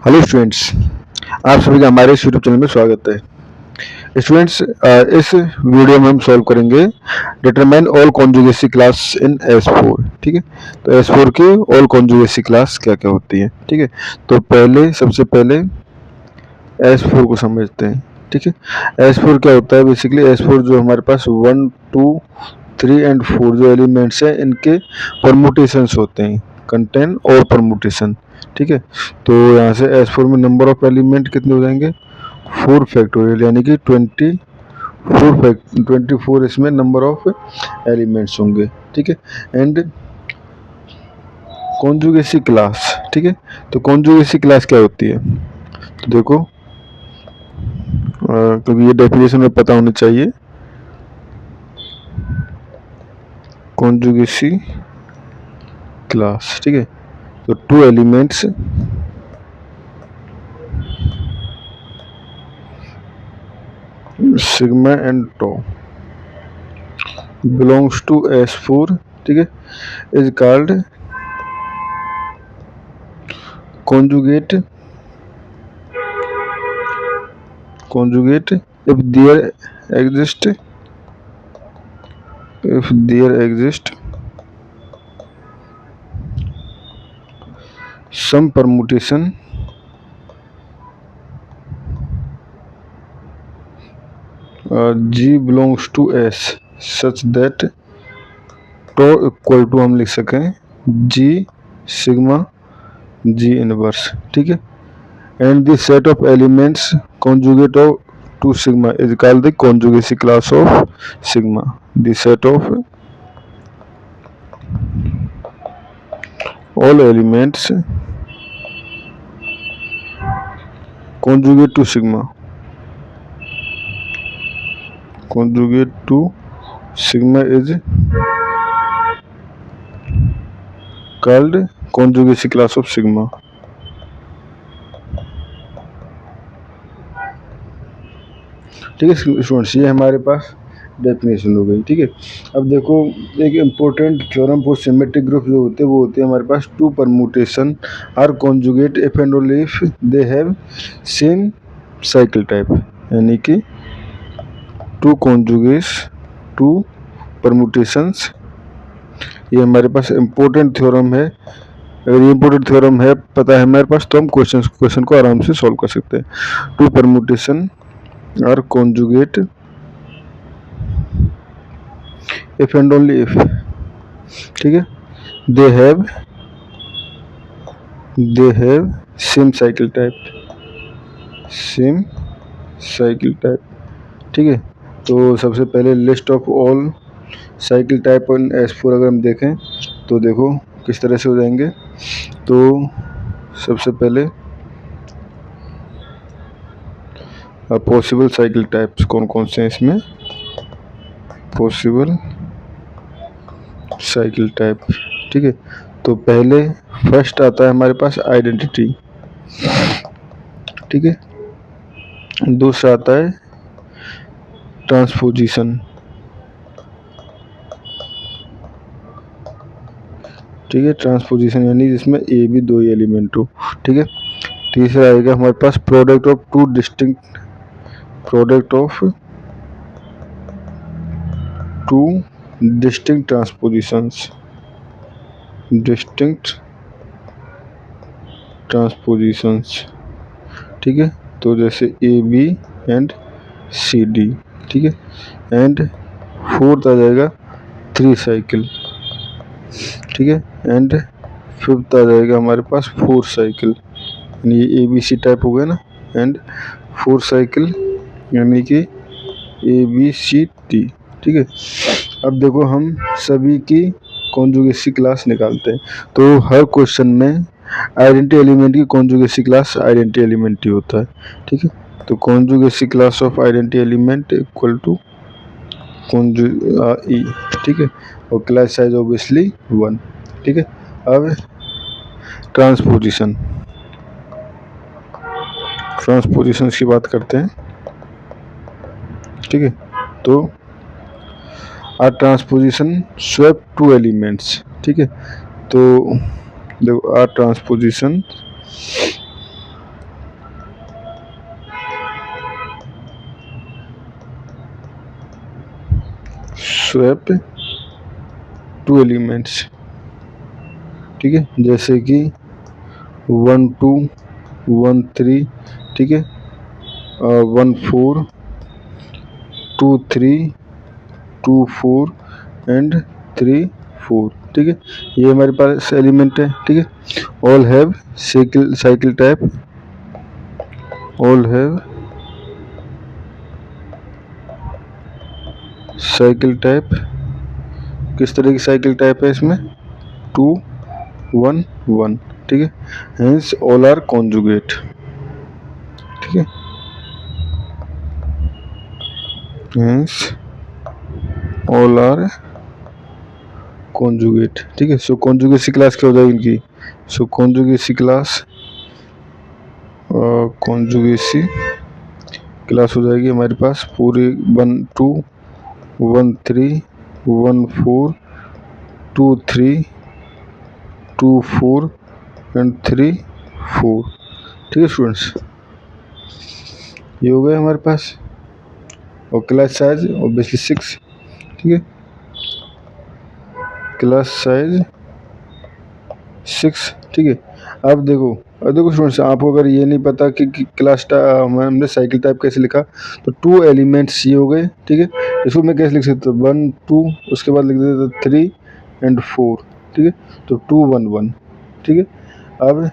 Hello students, आप सभी का हमारे इस यूट्यूब चैनल में स्वागत है। स्टूडेंट्स, इस वीडियो में हम सॉल्व करेंगे determine all conjugacy class in S4। ठीक है, तो S4 की ऑल कॉन्जुगेसी क्लास क्या क्या होती है। ठीक है, तो सबसे पहले S4 को समझते हैं। ठीक है, S4 क्या होता है। बेसिकली S4 जो हमारे पास 1, 2, 3 एंड 4 जो एलिमेंट्स हैं, इनके परमुटेशंस होते हैं, कंटेन और परमुटेशन। ठीक है, तो यहाँ से S4 में नंबर ऑफ एलिमेंट कितने हो जाएंगे, 4 फैक्टोरियल, यानी कि 24 इसमें नंबर ऑफ एलिमेंट्स होंगे। ठीक है, एंड कॉन्जुगेसी क्लास। ठीक है, तो कॉन्जुगेसी क्लास क्या होती है, तो देखो, क्योंकि ये डेफिनेशन में पता होनी चाहिए। कॉन्जुगेसी क्लास, ठीक है, तो 2 elements sigma and tau belongs to S4, ठीक है, is called conjugate if there exist some permutation G belongs to S such that tau equal to हम लिख सकें G सिग्मा G इनवर्स। ठीक है, and the set of elements conjugate of to sigma is called the conjugacy class of sigma. The set of all elements conjugate to sigma is called conjugacy class of sigma. ठीक है students, ये हमारे पास definition हो गई। ठीक है, अब देखो, एक important theorem for symmetric group जो होते हैं वो होते हैं हमारे पास, 2 permutation are conjugate if and only if they have same cycle type, यानी कि 2 परमुटेशंस। ये हमारे पास इम्पोर्टेंट थ्योरम है। अगर ये इम्पोर्टेंट थ्योरम है पता है हमारे पास, तो हम क्वेश्चन को आराम से सॉल्व कर सकते हैं। 2 permutation are conjugate if and only if, ठीक है, they have same cycle type। ठीक है, तो सबसे पहले list of all cycle type in S4 अगर हम देखें तो देखो किस तरह से हो जाएंगे। तो सबसे पहले पॉसिबल साइकिल टाइप्स कौन कौन से हैं इसमें, पॉसिबल साइकिल टाइप। ठीक है, तो पहले फर्स्ट आता है हमारे पास आइडेंटिटी। ठीक है, दूसरा आता है ट्रांसपोजिशन। ठीक है, ट्रांसपोजिशन यानी जिसमें ए भी 2 एलिमेंट हो। ठीक है, तीसरा आएगा हमारे पास प्रोडक्ट ऑफ 2 डिस्टिंक्ट ट्रांसपोजिशंस। ठीक है, तो जैसे A B and C D. ठीक है, एंड फोर्थ आ जाएगा 3 साइकिल। ठीक है, एंड फिफ्थ आ जाएगा हमारे पास 4 साइकिल, यानी ये ए बी सी टाइप हो गया ना, एंड 4 साइकिल यानी कि ए बी सी टी। ठीक है, अब देखो हम सभी की कॉन्जुगेसी क्लास निकालते हैं। तो हर क्वेश्चन में आइडेंटिटी एलिमेंट की कॉन्जुगेसी क्लास आइडेंटिटी एलिमेंट ही होता है। ठीक है, तो conjugacy class of identity element equal to e. ठीक है, और क्लास साइज ऑब्वियसली 1। ठीक है, अब ट्रांसपोजिशन की बात करते हैं। ठीक है, तो आर ट्रांसपोजिशन स्वैप 2 एलिमेंट्स। ठीक है, तो देखो our transposition swap two elements, ठीक है, जैसे कि 1 2 1 3, ठीक है, 1 4 2 3 2 4 एंड 3 4, ठीक है। ये हमारे पास एलिमेंट है, ठीक है। All have cycle type, all have cycle type. किस तरह की साइकिल टाइप है इसमें? 2 1 1, ठीक है। हेंस ऑल आर कॉन्जुगेट, ठीक है। हेंस ऑल आर कॉन्जुगेट, ठीक है। सो कॉन्जुगेसी क्लास क्या हो जाएगी इनकी? सो कॉन्जुगेसी क्लास हो जाएगी हमारे पास पूरी 1 2 1 3 1 4 2 3 2 4 एंड 3 4, ठीक है स्टूडेंट्स। ये हो गया हमारे पास। और क्लास साइज ऑब्वियसली 6, ठीक है। क्लास साइज 6, ठीक है। अब देखो स्टूडेंट्स, आपको अगर ये नहीं पता कि क्लास हमने साइकिल टाइप कैसे लिखा, तो 2 एलिमेंट्स ये हो गए, ठीक है। इसको मैं कैसे लिख सकता हूँ? 1 2, उसके बाद लिख देता 3 एंड 4, ठीक है। तो 2 1 1, ठीक है। अब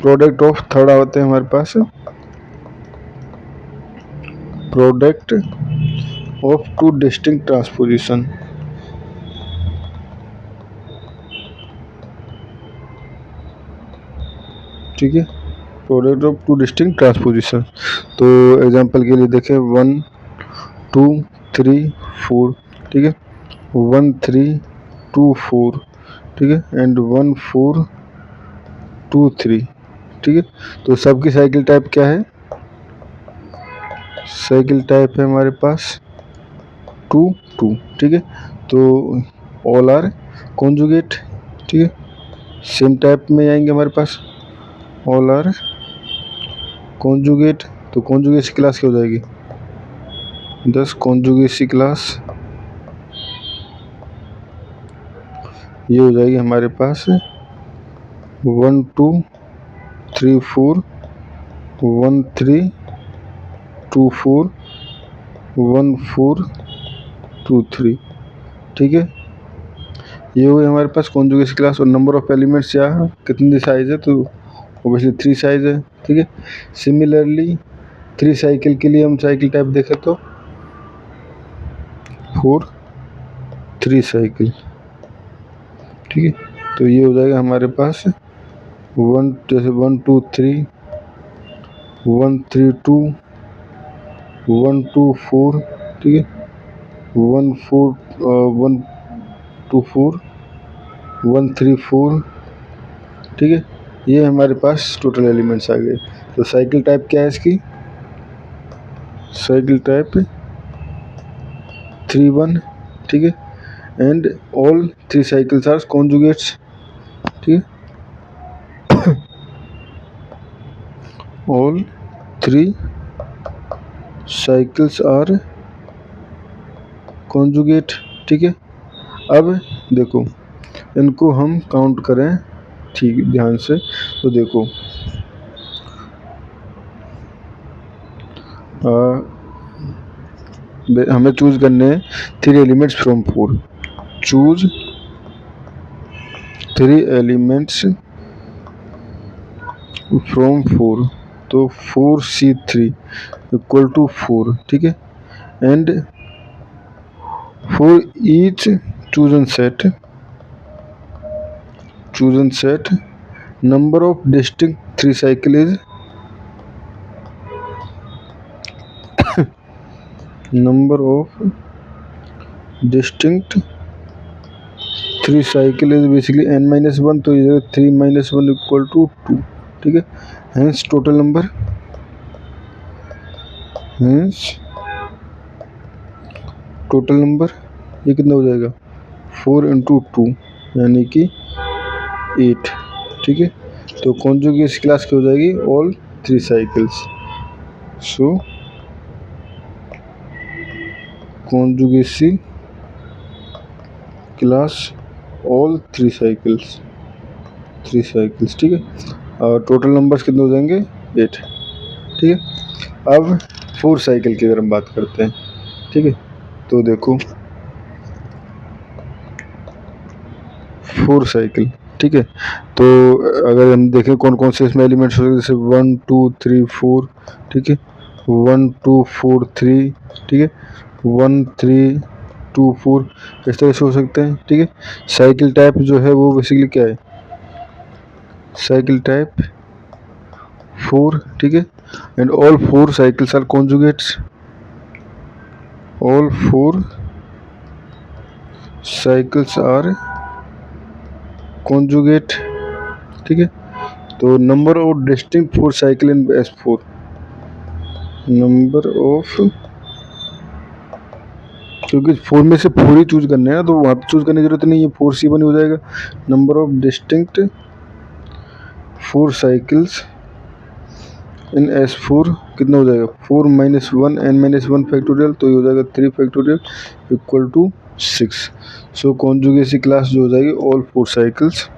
प्रोडक्ट ऑफ थर्ड आते हैं हमारे पास, प्रोडक्ट ऑफ 2 डिस्टिंक्ट ट्रांसपोजिशन, ठीक है। Product of 2 distinct transposition. तो एग्जांपल के लिए देखें 1 2 3 4, ठीक है। 1 3 2 4, ठीक है, एंड 1 4 2 3, ठीक है। तो सबकी साइकिल टाइप क्या है? साइकिल टाइप है हमारे पास 2 2, ठीक है। तो ऑल आर कॉन्जुगेट, ठीक है। सेम टाइप में आएंगे हमारे पास, ऑल आर कॉन्जुगेट। तो कॉन्जुगेसी क्लास क्या हो जाएगी? 10 कॉन्जुगेसी क्लास ये हो जाएगी हमारे पास 1 2 3 4 1 3 2 4 1 4 2 3, ठीक है। ये हो गई हमारे पास कॉन्जुगेसी क्लास। और नंबर ऑफ एलिमेंट्स क्या है, कितनी साइज है? तो ऑब्वियसली 3 साइज है, ठीक है। सिमिलरली 3 साइकिल के लिए हम साइकिल टाइप देखें तो 4 3 साइकिल, ठीक है। तो ये हो जाएगा हमारे पास 1 जैसे 1 2 3 1 3 2 1 2 4, ठीक है। 1 4 1 2 4 1 3 4, ठीक है। ये हमारे पास टोटल एलिमेंट्स आ गए। तो साइकिल टाइप क्या है इसकी? साइकिल टाइप 3 1, ठीक है। And all 3 cycles are conjugates, ठीक है। ऑल 3 साइकिल्स आर कॉन्जुगेट, ठीक है। अब देखो इनको हम काउंट करें ठीक ध्यान से। तो देखो हमें चूज करने हैं 3 elements from 4। Choose 3 elements from 4। तो 4C3 इक्वल टू 4, ठीक है। And for each chosen set number of distinct 3 cycle is number of distinct 3 cycle is basically n-1, तो ये 3 - 1 इक्वल टू 2, ठीक है। हेंस टोटल नंबर, ये कितना हो जाएगा? 4 × 2 यानी कि 8, ठीक है। तो कॉन्जुगेसी क्लास क्या हो जाएगी? All 3 cycles. So conjugacy class all three cycles, ठीक है। और टोटल नंबर्स कितने हो जाएंगे 8, ठीक है। अब 4 साइकिल की अगर हम बात करते हैं, ठीक है, तो देखो 4 साइकिल, ठीक है। तो अगर हम देखें कौन कौन से इसमें एलिमेंट्स हो सकते हैं, जैसे 1 2 3 4, ठीक है, 1 2 4 3, ठीक है, 1 3 2 4, इस तरह से हो सकते हैं, ठीक है। साइकिल टाइप जो है वो बेसिकली क्या है, साइकिल टाइप 4, ठीक है। And all 4 cycles are conjugates, all 4 cycles are conjugate, ठीक है। तो number of distinct 4 cycle in S4, number of, क्योंकि 4 में से 4 ही चूज करने हैं ना, तो वहाँ पे चूज करने की जरूरत नहीं है, 4C1 ही हो जाएगा। Number of distinct 4 cycles in S4 कितना हो जाएगा, 4 - 1 n - 1 फैक्टोरियल, तो ये हो जाएगा 3 factorial equal to 6। So conjugacy class जो हो जाएगी all 4 cycles,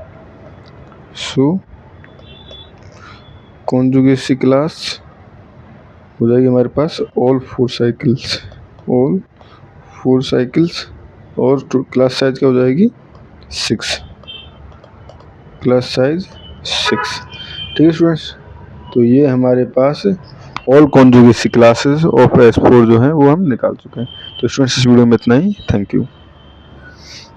so conjugacy class हो जाएगी हमारे पास ऑल 4 साइकिल्स, ऑल 4 साइकिल्स, और क्लास साइज क्या हो जाएगी 6, क्लास साइज 6, ठीक है स्टूडेंट्स। तो ये हमारे पास ऑल कॉन्जुगेसी क्लासेस ऑफ S4 जो हैं वो हम निकाल चुके हैं। तो स्टूडेंट्स इस वीडियो में इतना ही, थैंक यू।